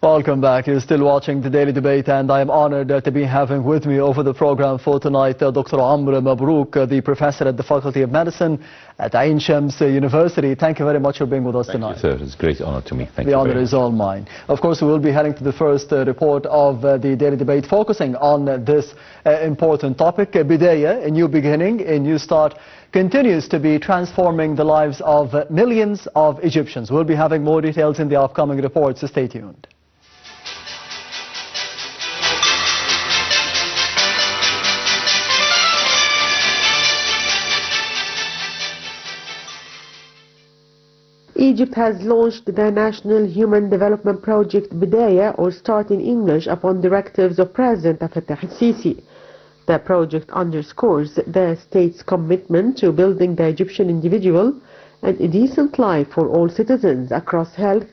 Welcome back. You're still watching the Daily Debate, and I am honored to be having with me over the program for tonight Dr. Amr Mabrouk, the professor at the Faculty of Medicine at Ain Shams University. Thank you very much for being with us tonight. Thank you, sir. It's a great honor to me. Thank you. The honor is all mine. Of course, we will be heading to the first report of the Daily Debate, focusing on this important topic. Bidaya, a new beginning, a new start, continues to be transforming the lives of millions of Egyptians. We'll be having more details in the upcoming reports, so stay tuned. Egypt has launched the National Human Development Project Bidaya, or Start in English, upon directives of President Fattah al-Sisi. The project underscores the state's commitment to building the Egyptian individual and a decent life for all citizens across health,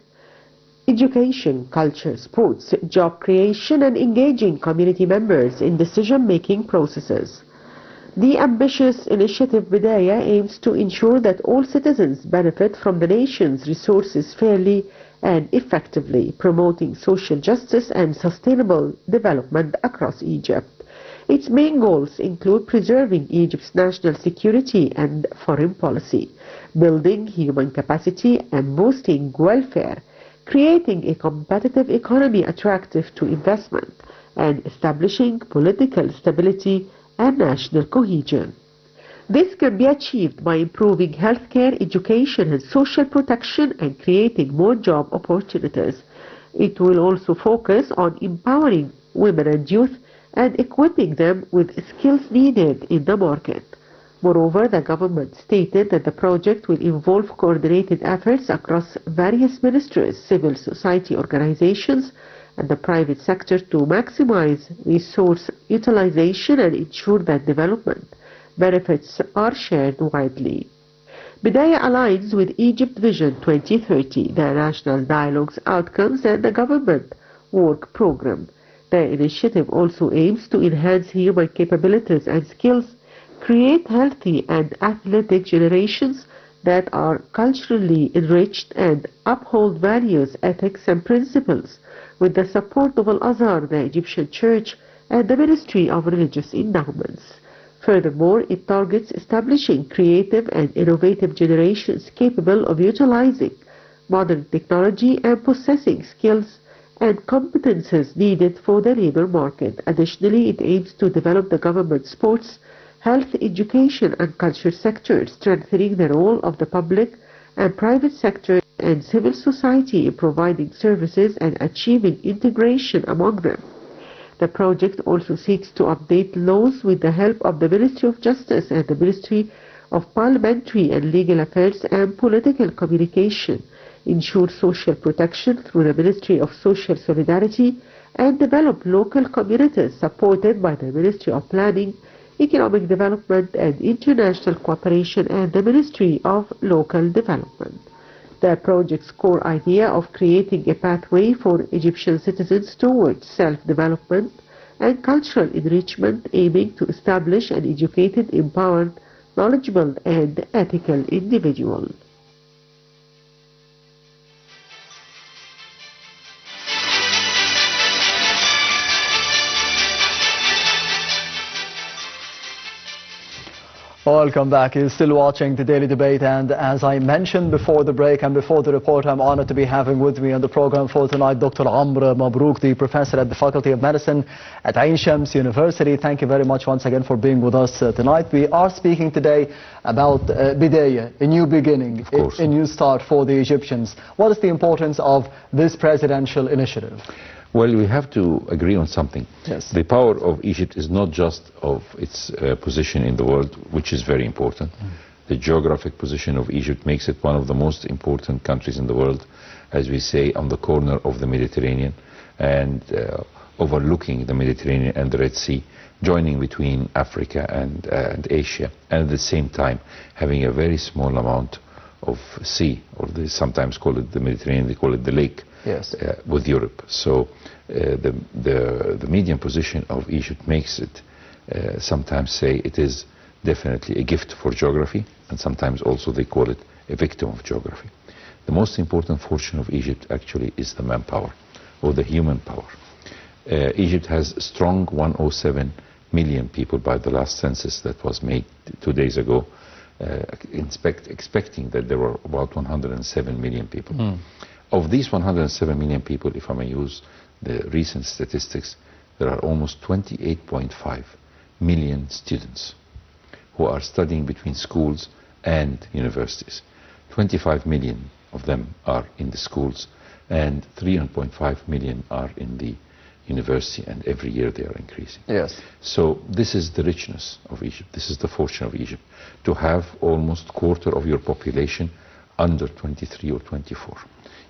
education, culture, sports, job creation, and engaging community members in decision-making processes. The ambitious initiative Bidaya aims to ensure that all citizens benefit from the nation's resources fairly and effectively, promoting social justice and sustainable development across Egypt. Its main goals include preserving Egypt's national security and foreign policy, building human capacity and boosting welfare, creating a competitive economy attractive to investment, and establishing political stability and national cohesion. This can be achieved by improving healthcare, education, and social protection, and creating more job opportunities. It will also focus on empowering women and youth and equipping them with skills needed in the market. Moreover, the government stated that the project will involve coordinated efforts across various ministries, civil society organizations, and the private sector to maximize resource utilization and ensure that development benefits are shared widely. Bidaya aligns with Egypt Vision 2030, the National Dialogue's outcomes, and the government work program. The initiative also aims to enhance human capabilities and skills, create healthy and athletic generations that are culturally enriched, and uphold values, ethics, and principles, with the support of Al-Azhar, the Egyptian Church, and the Ministry of Religious Endowments. Furthermore, it targets establishing creative and innovative generations capable of utilizing modern technology and possessing skills and competences needed for the labor market. Additionally, it aims to develop the government sports, health, education, and culture sectors, strengthening the role of the public and private sector and civil society in providing services and achieving integration among them. The project also seeks to update laws with the help of the Ministry of Justice and the Ministry of Parliamentary and Legal Affairs and Political Communication, ensure social protection through the Ministry of Social Solidarity, and develop local communities supported by the Ministry of Planning, Economic Development and International Cooperation and the Ministry of Local Development. The project's core idea of creating a pathway for Egyptian citizens towards self-development and cultural enrichment, aiming to establish an educated, empowered, knowledgeable and ethical individual. Welcome back. You're still watching the Daily Debate, and as I mentioned before the break and before the report, I'm honored to be having with me on the program for tonight Dr. Amr Mabrouk, the professor at the Faculty of Medicine at Ain Shams University. Thank you very much once again for being with us tonight. We are speaking today about Bidaya, a new beginning, a new start for the Egyptians. What is the importance of this presidential initiative? Well, we have to agree on something. Yes. The power of Egypt is not just of its position in the world, which is very important. The geographic position of Egypt makes it one of the most important countries in the world, as we say, on the corner of the Mediterranean and overlooking the Mediterranean and the Red Sea, joining between Africa and Asia, and at the same time having a very small amount of sea, or they sometimes call it the Mediterranean, they call it the lake. Yes. With Europe. So the median position of Egypt makes it sometimes say it is definitely a gift for geography, and sometimes also they call it a victim of geography. The most important fortune of Egypt actually is the manpower. or the human power. Egypt has a strong 107 million people by the last census that was made 2 days ago, expecting that there were about 107 million people. Of these 107 million people, if I may use the recent statistics, there are almost 28.5 million students who are studying between schools and universities. 25 million of them are in the schools, and 3.5 million are in the university, and every year they are increasing. Yes. So this is the richness of Egypt. This is the fortune of Egypt, to have almost a quarter of your population under 23 or 24.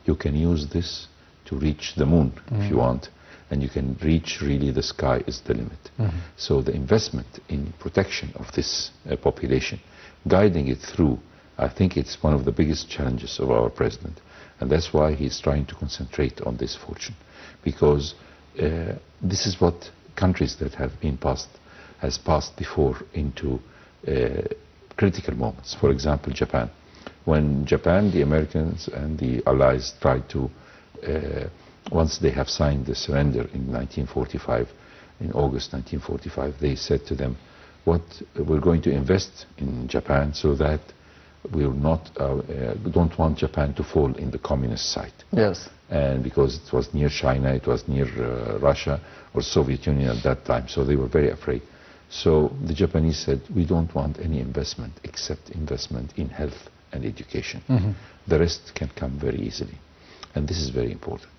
You can use this to reach the moon if you want, and you can reach, really, the sky is the limit. So the investment in protection of this population, guiding it through, I think it's one of the biggest challenges of our president, and that's why he's trying to concentrate on this fortune, because this is what countries that have been passed before into critical moments. For example, Japan. When Japan, the Americans and the Allies tried to, once they have signed the surrender in 1945, in August 1945, they said to them, we're going to invest in Japan so that we don't want Japan to fall in the communist side. Yes. And because it was near China, it was near Russia or Soviet Union at that time, so they were very afraid. So the Japanese said, we don't want any investment except investment in health and education. The rest can come very easily. And this is very important.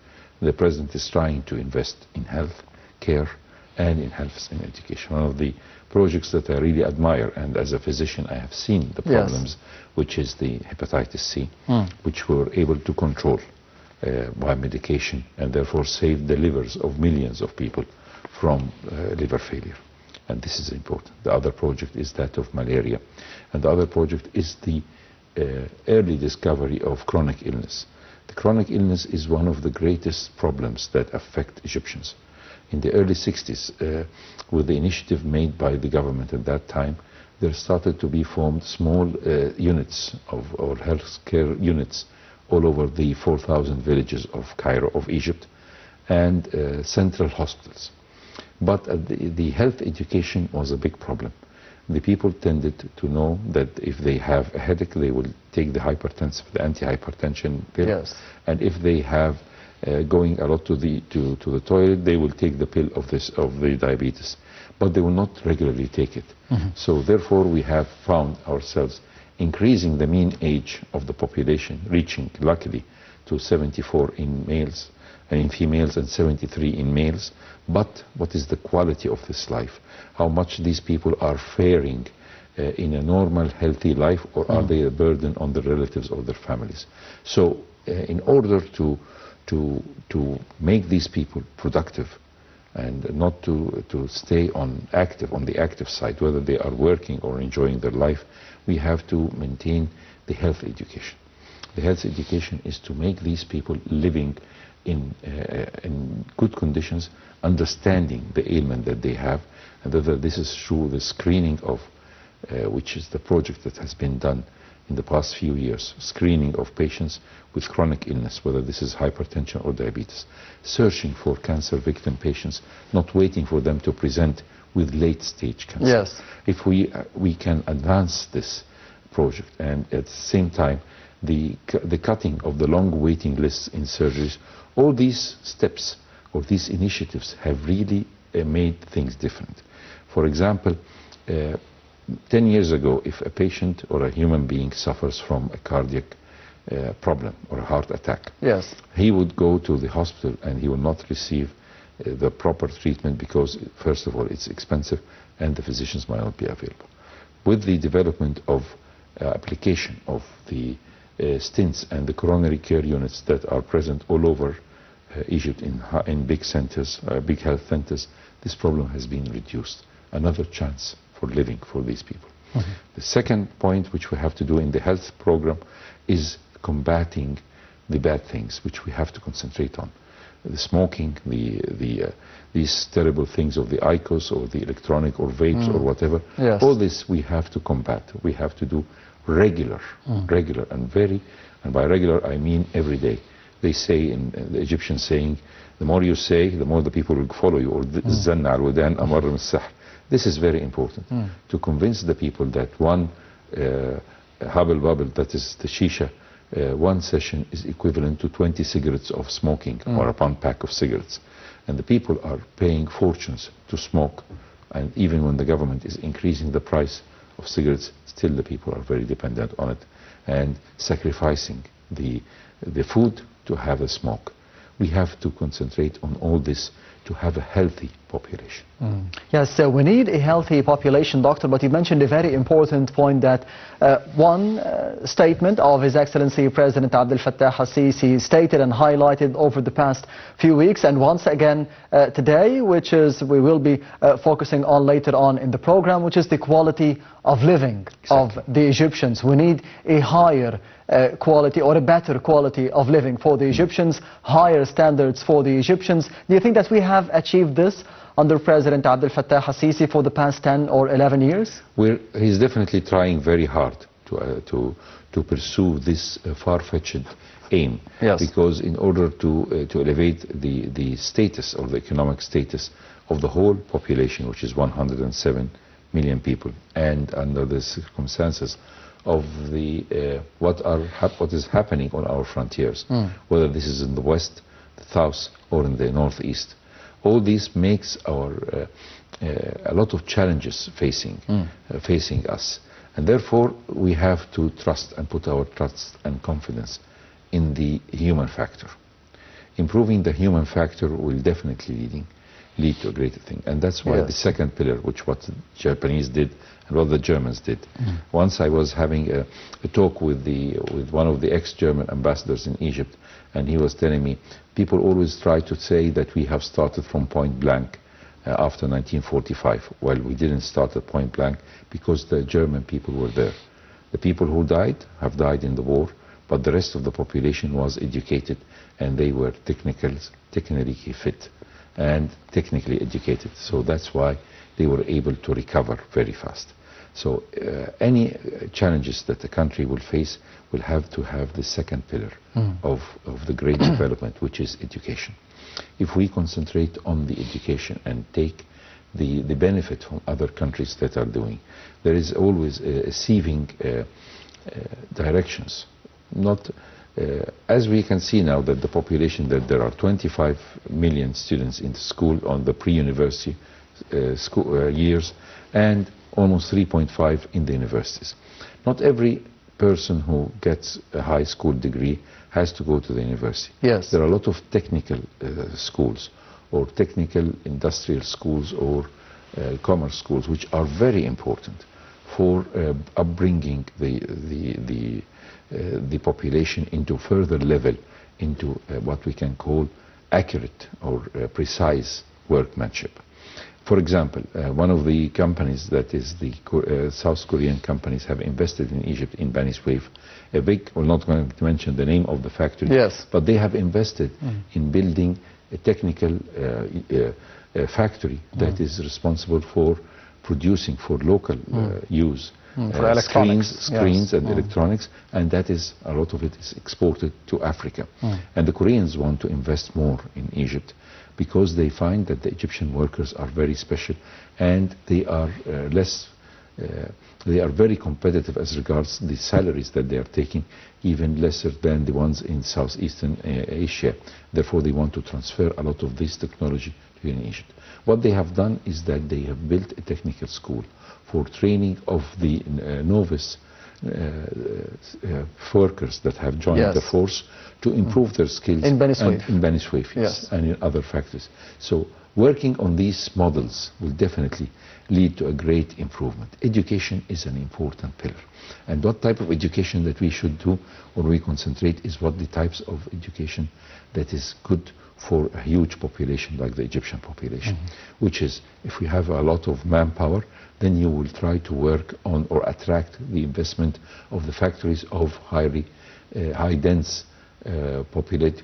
The president is trying to invest in health care and in health and education. One of the projects that I really admire, and as a physician I have seen the problems, which is the hepatitis C, which we were able to control by medication, and therefore save the livers of millions of people from liver failure. And this is important. The other project is that of malaria, and the other project is the early discovery of chronic illness. The chronic illness is one of the greatest problems that affect Egyptians. In the early 60s, with the initiative made by the government at that time, there started to be formed small units or healthcare units all over the 4,000 villages of Cairo, of Egypt, and central hospitals. But the health education was a big problem. The people tended to know that if they have a headache, they will take the hypertensive, the anti-hypertension pill. Yes. And if they have going a lot to the toilet, they will take the pill of the diabetes. But they will not regularly take it. So therefore we have found ourselves increasing the mean age of the population, reaching luckily to 74 in males and in females and 73 in males. But what is the quality of this life? How much these people are faring in a normal, healthy life, or are they a burden on the relatives or their families? So in order to make these people productive and not to stay on the active side, whether they are working or enjoying their life, we have to maintain the health education. The health education is to make these people living in good conditions, understanding the ailment that they have, and whether this is through the screening of, which is the project that has been done in the past few years, screening of patients with chronic illness, whether this is hypertension or diabetes, searching for cancer victim patients, not waiting for them to present with late stage cancer. Yes. If we can advance this project, and at the same time the cutting of the long waiting lists in surgeries, all these steps or these initiatives have really made things different. For example, 10 years ago, if a patient or a human being suffers from a cardiac problem or a heart attack, yes, he would go to the hospital and he will not receive the proper treatment because, first of all, it's expensive and the physicians might not be available. With the development of application of the stents and the coronary care units that are present all over Egypt in big centers, big health centers, this problem has been reduced. Another chance for living for these people. The second point which we have to do in the health program is combating the bad things which we have to concentrate on. The smoking, these terrible things of the IQOS or the electronic or vapes or whatever. Yes. All this we have to combat. We have to do regular and by regular I mean every day. They say, in the Egyptian saying, the more you say, the more the people will follow you, or zanna al-wadan amar al-sihr. This is very important, to convince the people that one habal babel, that is the shisha, one session is equivalent to 20 cigarettes of smoking, or a pound pack of cigarettes. And the people are paying fortunes to smoke. And even when the government is increasing the price of cigarettes, still the people are very dependent on it and sacrificing the food to have a smoke. We have to concentrate on all this to have a healthy population. Yes, so we need a healthy population, Doctor, but you mentioned a very important point that one statement of His Excellency President Abdel Fattah al-Sisi stated and highlighted over the past few weeks, and once again today, which is we will be focusing on later on in the program, which is the quality of living of the Egyptians. We need a higher quality or a better quality of living for the Egyptians, higher standards for the Egyptians. Do you think that we have achieved this under President Abdel Fattah al-Sisi for the past 10 or 11 years? He's definitely trying very hard to pursue this far-fetched aim. Yes. Because in order to elevate the status or the economic status of the whole population, which is 107 million people, and under the circumstances of what is happening on our frontiers, whether this is in the west, the south, or in the northeast. All this makes a lot of challenges facing us, and therefore we have to trust and put our trust and confidence in the human factor. Improving the human factor will definitely lead to a greater thing, and that's why the second pillar, which what the Japanese did and what the Germans did. Once I was having a talk with one of the ex-German ambassadors in Egypt, and he was telling me, people always try to say that we have started from point blank after 1945. Well, we didn't start at point blank because the German people were there. The people who died have died in the war, but the rest of the population was educated, and they were technically fit and technically educated. So that's why they were able to recover very fast. So any challenges that the country will face will have to have the second pillar of the great development, which is education. If we concentrate on the education and take the benefit from other countries that are doing, there is always sieving directions. Not as we can see now that the population, that there are 25 million students in the school on the pre-university school years, and almost 3.5 in the universities. Not every person who gets a high school degree has to go to the university. Yes. There are a lot of technical schools, or technical industrial schools, or commerce schools, which are very important for upbringing the population into further level, into what we can call accurate or precise workmanship. For example, one of the companies, that is the South Korean companies, have invested in Egypt, in Bani Suef, a big, we're not going to mention the name of the factory, but they have invested in building a technical factory that is responsible for producing for local use for screens and electronics, and that is, a lot of it is exported to Africa. And the Koreans want to invest more in Egypt, because they find that the Egyptian workers are very special, and they are they are very competitive as regards the salaries that they are taking, even lesser than the ones in Southeastern Asia. Therefore, they want to transfer a lot of this technology here in Egypt. What they have done is that they have built a technical school for training of the novice workers that have joined the force, to improve their skills in Bani Suef. In Bani Suef, and in other factories. So working on these models will definitely lead to a great improvement. Education is an important pillar, and what type of education that we should do or we concentrate is what the types of education that is good for a huge population like the Egyptian population, which is, if we have a lot of manpower, then you will try to work on or attract the investment of the factories of high dense populated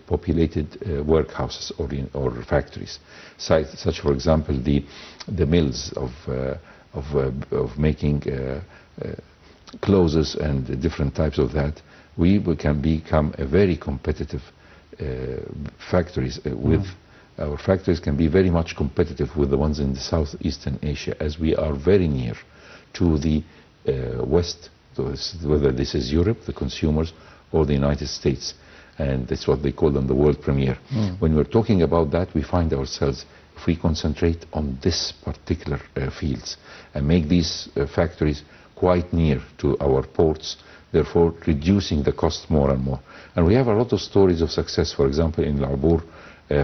workhouses or factories, such for example the mills of making clothes and different types of that. We can become a very competitive factories with our factories can be very much competitive with the ones in the Southeastern Asia, as we are very near to the West, whether this is Europe, the consumers, or the United States. And that's what they call them, the world premiere. When we're talking about that, we find ourselves, if we concentrate on this particular fields and make these factories quite near to our ports, therefore reducing the cost more and more. And we have a lot of stories of success. For example, in Labur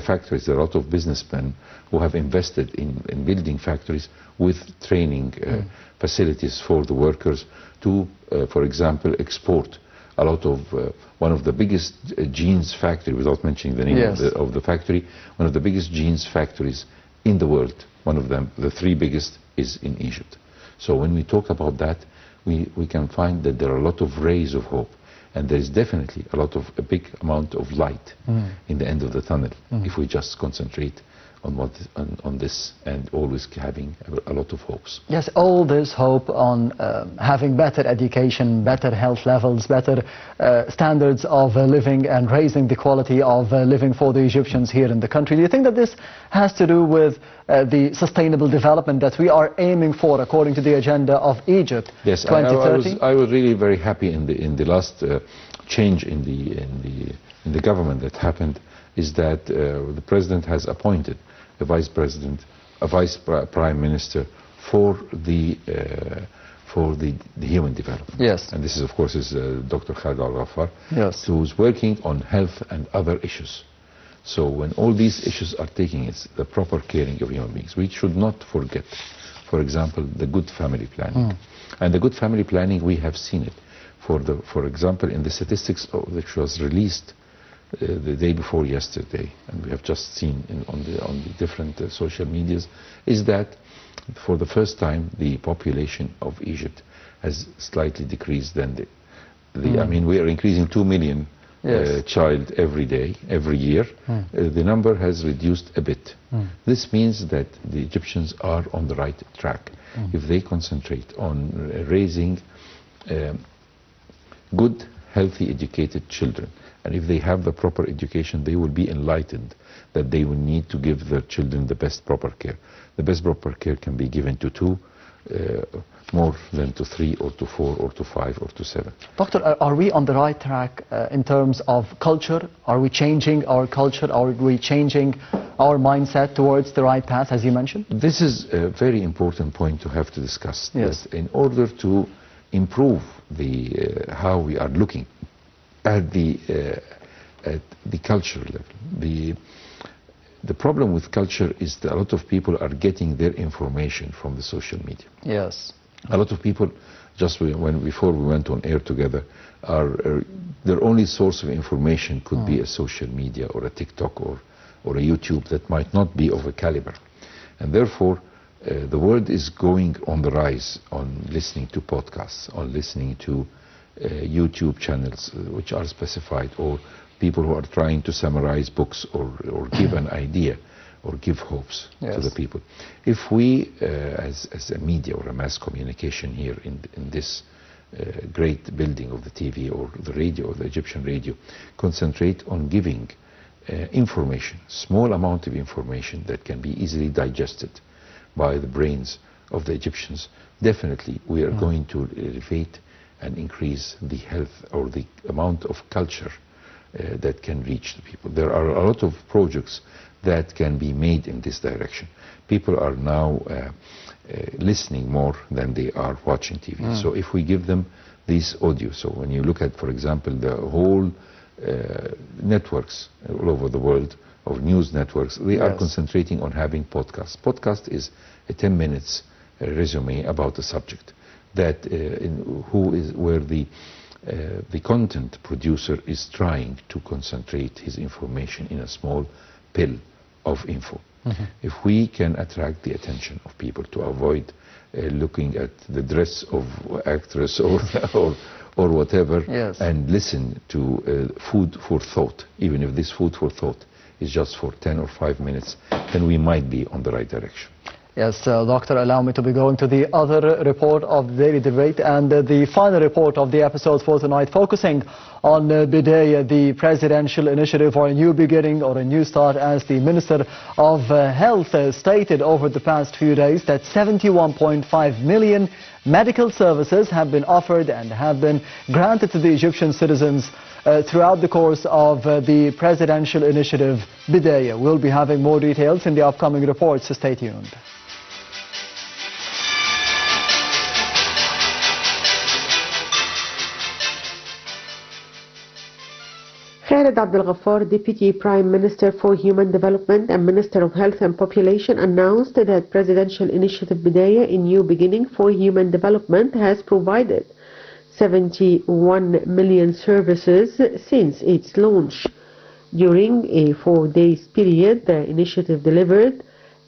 factories, there are a lot of businessmen who have invested in building factories with training facilities for the workers to, for example, export a lot of, one of the biggest jeans factory, without mentioning the name of the factory, one of the biggest jeans factories in the world. One of them, the three biggest, is in Egypt. So when we talk about that, we can find that there are a lot of rays of hope, and there is definitely a big amount of light in the end of the tunnel if we just concentrate on this, and always having a lot of hopes. Yes, all this hope on having better education, better health levels, better standards of living, and raising the quality of living for the Egyptians here in the country. Do you think that this has to do with the sustainable development that we are aiming for according to the agenda of Egypt 2030? I was really very happy in the last change in the government that happened, is that the president has appointed a vice president, a vice prime minister for the human development. Yes. And this is, of course, Dr. Khalid Al-Ghaffar, yes, who's working on health and other issues. So when all these issues are taking the proper caring of human beings, we should not forget, for example, the good family planning. And the good family planning, we have seen it. For example, in the statistics which was released the day before yesterday, and we have just seen on the different social medias, is that for the first time the population of Egypt has slightly decreased than I mean, we are increasing 2 million child every year. The number has reduced a bit. This means that the Egyptians are on the right track if they concentrate on raising good, healthy, educated children. And if they have the proper education, they will be enlightened that they will need to give their children the best proper care. The best proper care can be given to 2, more than to 3 or to 4 or to 5 or to 7. Doctor, are we on the right track in terms of culture? Are we changing our culture? Are we changing our mindset towards the right path, as you mentioned? This is a very important point to have to discuss. Yes. In order to improve how we are looking at the cultural level. The problem with culture is that a lot of people are getting their information from the social media. Yes. A lot of people, just before we went on air together, their only source of information could be a social media or a TikTok or a YouTube that might not be of a caliber. And therefore, the world is going on the rise on listening to podcasts, on listening to YouTube channels which are specified, or people who are trying to summarize books or give an idea or give hopes to the people. If we, as a media or a mass communication here in this great building of the TV or the radio or the Egyptian radio, concentrate on giving information, small amount of information that can be easily digested by the brains of the Egyptians, definitely we are going to elevate and increase the health or the amount of culture that can reach the people. There are a lot of projects that can be made in this direction. People are now listening more than they are watching TV. So if we give them this audio, so when you look at, for example, the whole networks all over the world of news networks, they are concentrating on having podcasts. Podcast is a 10 minutes resume about a subject that where the content producer is trying to concentrate his information in a small pill of info. If we can attract the attention of people to avoid looking at the dress of actress or whatever, and listen to food for thought, even if this food for thought is just for 10 or 5 minutes, then we might be on the right direction. Yes, Doctor, allow me to be going to the other report of the daily debate and the final report of the episode for tonight, focusing on Bidaya, the presidential initiative for a new beginning or a new start, as the Minister of Health stated over the past few days that 71.5 million medical services have been offered and have been granted to the Egyptian citizens throughout the course of the presidential initiative Bidaya. We'll be having more details in the upcoming reports, so stay tuned. Khaled Abdel Ghaffar, Deputy Prime Minister for Human Development and Minister of Health and Population, announced that Presidential Initiative Bidaya, a new beginning for human development, has provided 71 million services since its launch. During a 4-day period, the initiative delivered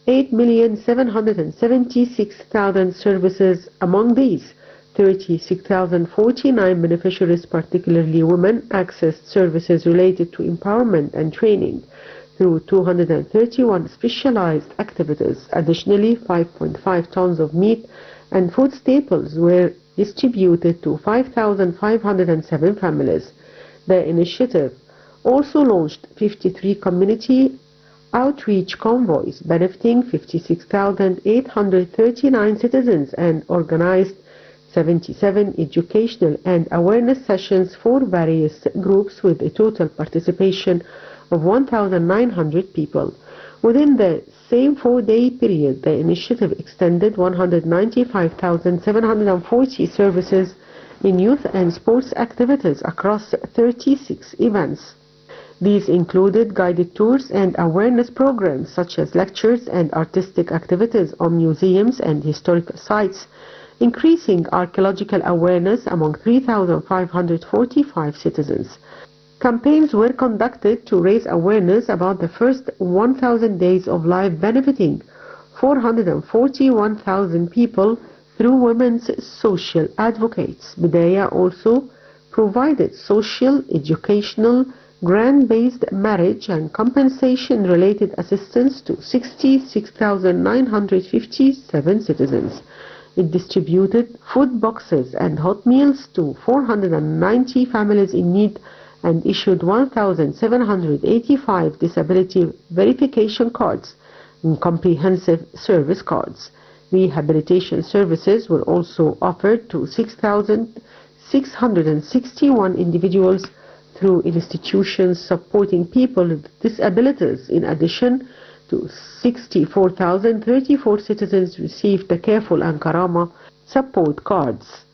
8,776,000 services. Among these, 36,049 beneficiaries, particularly women, accessed services related to empowerment and training through 231 specialized activities. Additionally, 5.5 tons of meat and food staples were distributed to 5,507 families. The initiative also launched 53 community outreach convoys benefiting 56,839 citizens and organized 77 educational and awareness sessions for various groups with a total participation of 1,900 people. Within the same 4-day period, the initiative extended 195,740 services in youth and sports activities across 36 events. These included guided tours and awareness programs such as lectures and artistic activities on museums and historical sites, increasing archaeological awareness among 3,545 citizens. Campaigns were conducted to raise awareness about the first 1,000 days of life, benefiting 441,000 people through women's social advocates. Bidaya also provided social, educational, grant-based marriage and compensation-related assistance to 66,957 citizens. It distributed food boxes and hot meals to 490 families in need and issued 1,785 disability verification cards and comprehensive service cards. Rehabilitation services were also offered to 6,661 individuals through institutions supporting people with disabilities. In addition to 64,034 citizens received the Careful and Karama support cards.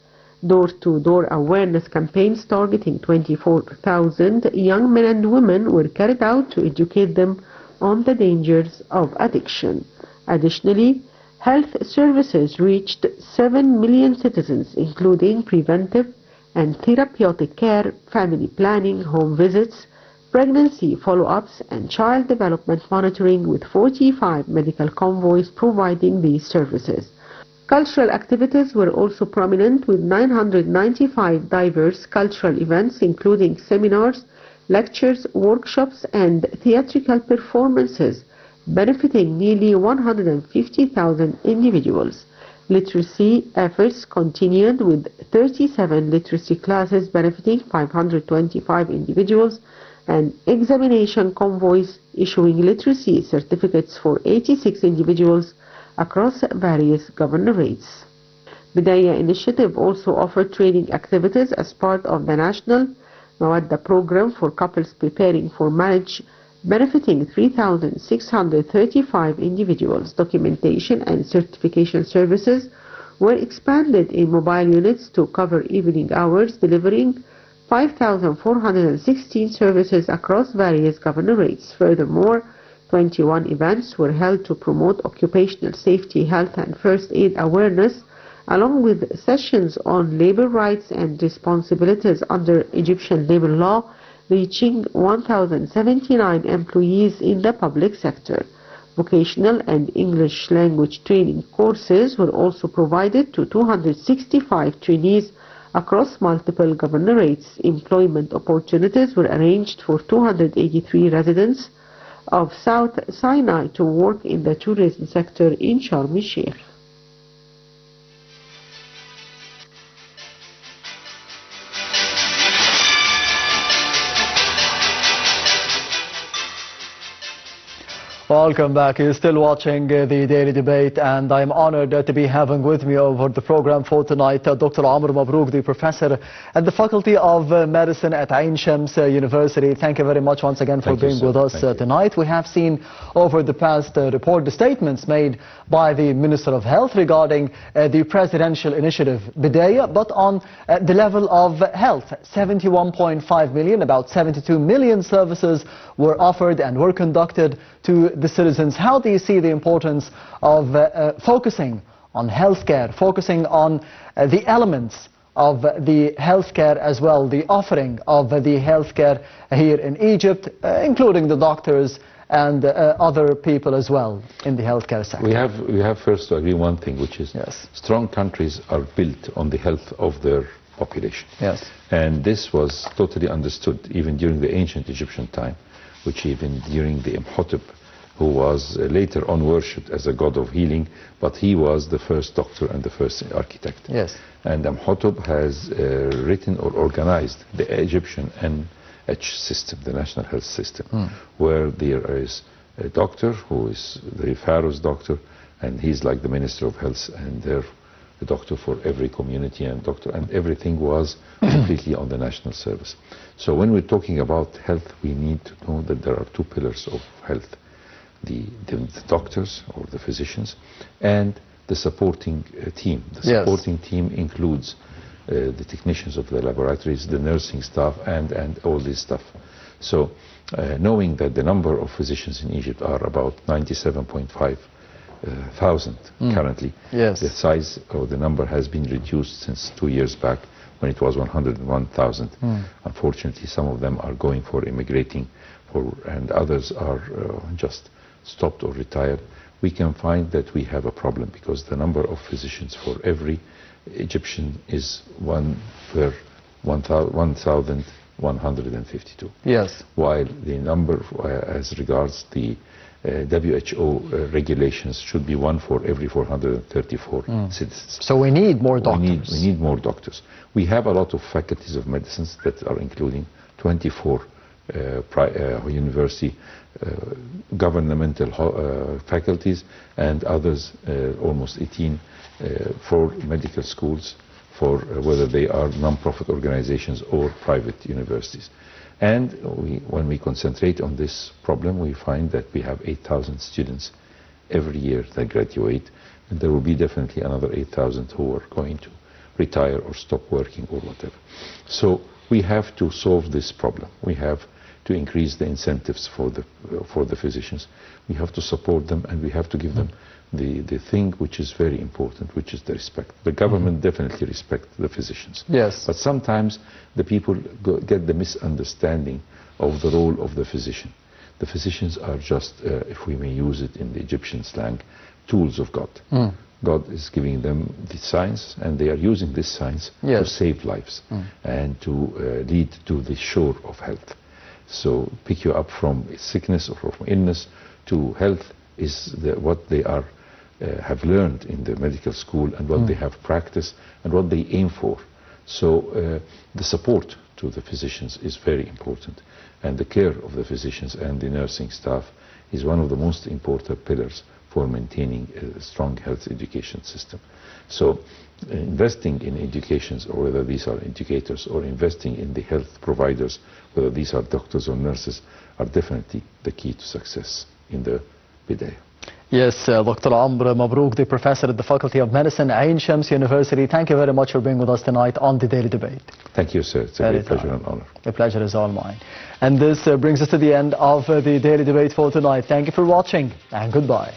Door-to-door awareness campaigns targeting 24,000 young men and women were carried out to educate them on the dangers of addiction. Additionally, health services reached 7 million citizens, including preventive and therapeutic care, family planning, home visits, pregnancy follow-ups, and child development monitoring, with 45 medical convoys providing these services. Cultural activities were also prominent, with 995 diverse cultural events, including seminars, lectures, workshops, and theatrical performances, benefiting nearly 150,000 individuals. Literacy efforts continued, with 37 literacy classes benefiting 525 individuals, and examination convoys issuing literacy certificates for 86 individuals across various governorates. Bidaya initiative also offered training activities as part of the National Mawadda program for couples preparing for marriage, benefiting 3,635 individuals. Documentation and certification services were expanded in mobile units to cover evening hours, delivering 5,416 services across various governorates. Furthermore, 21 events were held to promote occupational safety, health, and first aid awareness, along with sessions on labor rights and responsibilities under Egyptian labor law, reaching 1,079 employees in the public sector. Vocational and English language training courses were also provided to 265 trainees across multiple governorates. Employment opportunities were arranged for 283 residents of South Sinai to work in the tourism sector in Sharm el-Sheikh. Welcome back. You're still watching the Daily Debate, and I'm honored to be having with me over the program for tonight Dr. Amr Mabrouk, the professor at the Faculty of Medicine at Ain Shams University. Thank you very much once again for being with us tonight. We have seen over the past report the statements made by the Minister of Health regarding the presidential initiative Bidaya, but on the level of health, 71.5 million, about 72 million services were offered and were conducted to the citizens. How do you see the importance of focusing on healthcare, focusing on the elements of the healthcare as well, the offering of the healthcare here in Egypt, including the doctors and other people as well in the healthcare sector? We have first to agree one thing, which is strong countries are built on the health of their population. Yes. And this was totally understood even during the ancient Egyptian time, which even during the Imhotep, who was later on worshipped as a god of healing, but he was the first doctor and the first architect. Yes. And Imhotep has written or organized the Egyptian NH system, the national health system, where there is a doctor who is the pharaoh's doctor, and he's like the minister of health, and they're the doctor for every community and doctor, and everything was completely on the national service. So when we're talking about health, we need to know that there are two pillars of health: the doctors or the physicians, and the supporting team. The supporting team includes the technicians of the laboratories, the nursing staff, and all this stuff. So knowing that the number of physicians in Egypt are about 97.5 thousand currently. Yes. The size or the number has been reduced since 2 years back, when it was 101,000. Unfortunately, some of them are going for immigrating, and others are just stopped or retired. We can find that we have a problem, because the number of physicians for every Egyptian is 1 per 1,152. Yes. While the number as regards the WHO regulations should be 1 for every 434 citizens. So we need more doctors. We need more doctors. We have a lot of faculties of medicines that are including 24 university governmental faculties, and others almost 18 for medical schools, for whether they are non-profit organizations or private universities. And when we concentrate on this problem, we find that we have 8,000 students every year that graduate, and there will be definitely another 8,000 who are going to retire or stop working or whatever. So we have to solve this problem. We have to increase the incentives for the physicians. We have to support them, and we have to give them the thing which is very important, which is the respect. The government definitely respects the physicians. Yes. But sometimes the people get the misunderstanding of the role of the physician. The physicians are just, if we may use it in the Egyptian slang, tools of God. God is giving them the science, and they are using this science to save lives and to lead to the shore of health. So pick you up from sickness or from illness to health is what they are have learned in the medical school, and what they have practiced, and what they aim for. So the support to the physicians is very important, and the care of the physicians and the nursing staff is one of the most important pillars for maintaining a strong health education system. So investing in educations, or whether these are educators, or investing in the health providers, whether these are doctors or nurses, are definitely the key to success in the Bidaya. Yes, Dr. Amr Mabrouk, the professor at the Faculty of Medicine, Ain Shams University. Thank you very much for being with us tonight on the Daily Debate. Thank you, sir. It's a great pleasure and honor. The pleasure is all mine. And this brings us to the end of the Daily Debate for tonight. Thank you for watching, and goodbye.